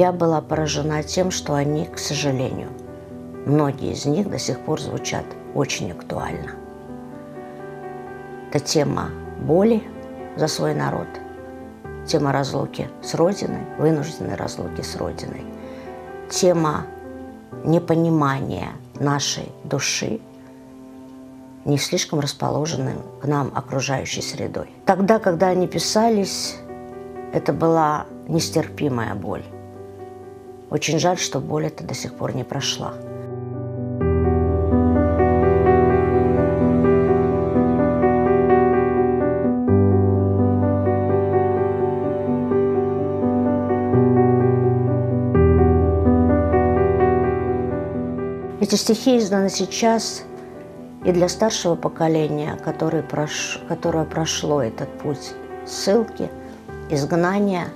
я была поражена тем, что они, к сожалению, многие из них до сих пор звучат очень актуально. Это тема боли за свой народ, тема разлуки с Родиной, вынужденной разлуки с Родиной, тема непонимания нашей души, не слишком расположенным к нам окружающей средой. Тогда, когда они писались, это была нестерпимая боль. Очень жаль, что боль эта до сих пор не прошла. Эти стихи изданы сейчас и для старшего поколения, которое прошло этот путь ссылки, изгнания,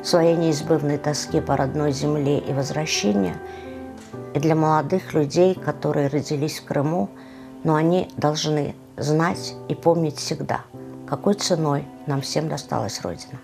своей неизбывной тоске по родной земле и возвращения, и для молодых людей, которые родились в Крыму, но они должны знать и помнить всегда, какой ценой нам всем досталась Родина.